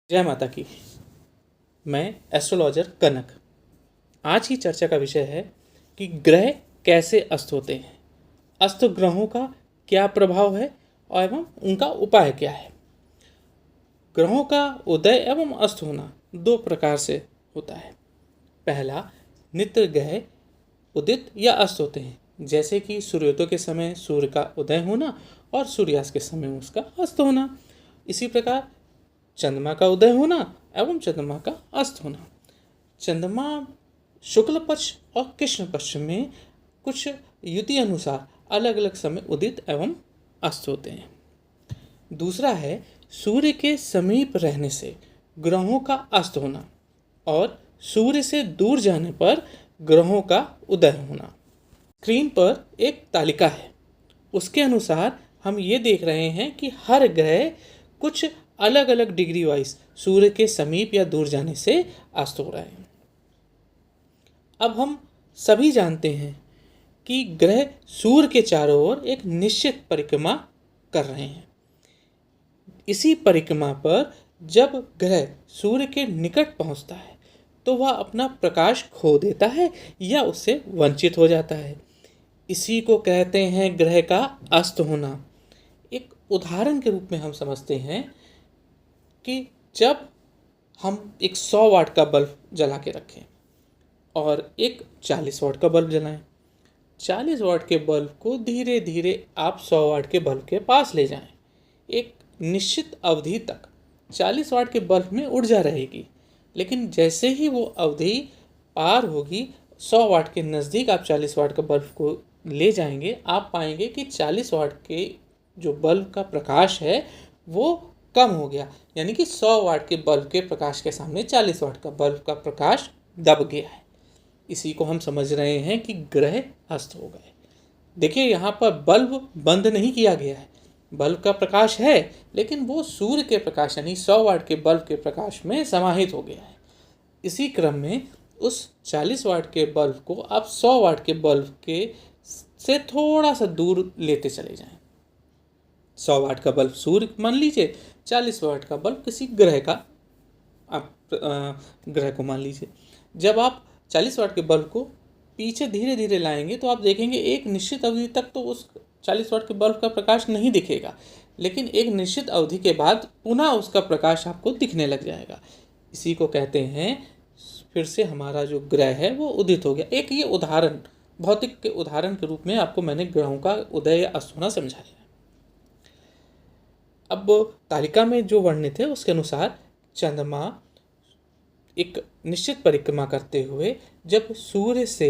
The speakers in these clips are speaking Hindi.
जय माता की। मैं एस्ट्रोलॉजर कनक। आज की चर्चा का विषय है कि ग्रह कैसे अस्त होते हैं, अस्त ग्रहों का क्या प्रभाव है और एवं उनका उपाय क्या है। ग्रहों का उदय एवं अस्त होना दो प्रकार से होता है। पहला, नित्य ग्रह उदित या अस्त होते हैं, जैसे कि सूर्योदय के समय सूर्य का उदय होना और सूर्यास्त के समय उसका अस्त होना। इसी प्रकार चंद्रमा का उदय होना एवं चंद्रमा का अस्त होना। चंद्रमा शुक्ल पक्ष और कृष्ण पक्ष में कुछ युति अनुसार अलग अलग समय उदित एवं अस्त होते हैं। दूसरा है सूर्य के समीप रहने से ग्रहों का अस्त होना और सूर्य से दूर जाने पर ग्रहों का उदय होना। स्क्रीन पर एक तालिका है, उसके अनुसार हम ये देख रहे हैं कि हर ग्रह कुछ अलग अलग डिग्री वाइज सूर्य के समीप या दूर जाने से अस्त हो रहे हैं। अब हम सभी जानते हैं कि ग्रह सूर्य के चारों ओर एक निश्चित परिक्रमा कर रहे हैं। इसी परिक्रमा पर जब ग्रह सूर्य के निकट पहुंचता है तो वह अपना प्रकाश खो देता है या उससे वंचित हो जाता है। इसी को कहते हैं ग्रह का अस्त होना। एक उदाहरण के रूप में हम समझते हैं कि जब हम एक 100 वाट का बल्ब जला के रखें और एक 40 वाट का बल्ब जलाएं, 40 वाट के बल्ब को धीरे धीरे आप 100 वाट के बल्ब के पास ले जाएं। एक निश्चित अवधि तक 40 वाट के बल्ब में ऊर्जा रहेगी, लेकिन जैसे ही वो अवधि पार होगी, 100 वाट के नज़दीक आप 40 वाट का बल्ब को ले जाएंगे, आप पाएंगे कि 40 वाट के जो बल्ब का प्रकाश है वो कम हो गया, यानी कि 100 वाट के बल्ब के प्रकाश के सामने 40 वाट का बल्ब का प्रकाश दब गया है। इसी को हम समझ रहे हैं कि ग्रह अस्त हो गए। देखिए, यहाँ पर बल्ब बंद नहीं किया गया है, बल्ब का प्रकाश है, लेकिन वो सूर्य के प्रकाश यानी 100 वाट के बल्ब के प्रकाश में समाहित हो गया है। इसी क्रम में उस 40 वाट के बल्ब को आप 100 वाट के बल्ब के से थोड़ा सा दूर लेते चले जाएं। 100 वाट का बल्ब सूर्य मान लीजिए, 40 वाट का बल्ब किसी ग्रह का आप ग्रह को मान लीजिए। जब आप 40 वाट के बल्ब को पीछे धीरे धीरे लाएंगे तो आप देखेंगे एक निश्चित अवधि तक तो उस 40 वाट के बल्ब का प्रकाश नहीं दिखेगा, लेकिन एक निश्चित अवधि के बाद पुनः उसका प्रकाश आपको दिखने लग जाएगा। इसी को कहते हैं फिर से हमारा जो ग्रह है वो उदित हो गया। एक ये उदाहरण, भौतिक के उदाहरण के रूप में आपको मैंने ग्रहों का उदय या अस्त होना समझाया। अब तालिका में जो वर्णित है उसके अनुसार चंद्रमा एक निश्चित परिक्रमा करते हुए जब सूर्य से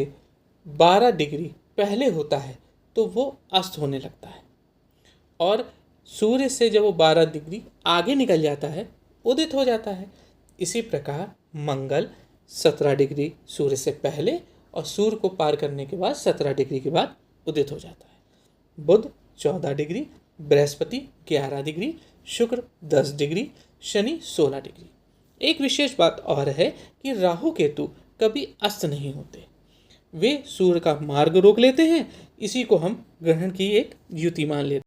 12 डिग्री पहले होता है तो वो अस्त होने लगता है, और सूर्य से जब वो 12 डिग्री आगे निकल जाता है उदित हो जाता है। इसी प्रकार मंगल 17 डिग्री सूर्य से पहले और सूर्य को पार करने के बाद 17 डिग्री के बाद उदित हो जाता है। बुध 14 डिग्री, बृहस्पति 11 डिग्री, शुक्र 10 डिग्री, शनि 16 डिग्री। एक विशेष बात और है कि राहु केतु कभी अस्त नहीं होते, वे सूर्य का मार्ग रोक लेते हैं। इसी को हम ग्रहण की एक युति मान लेते हैं।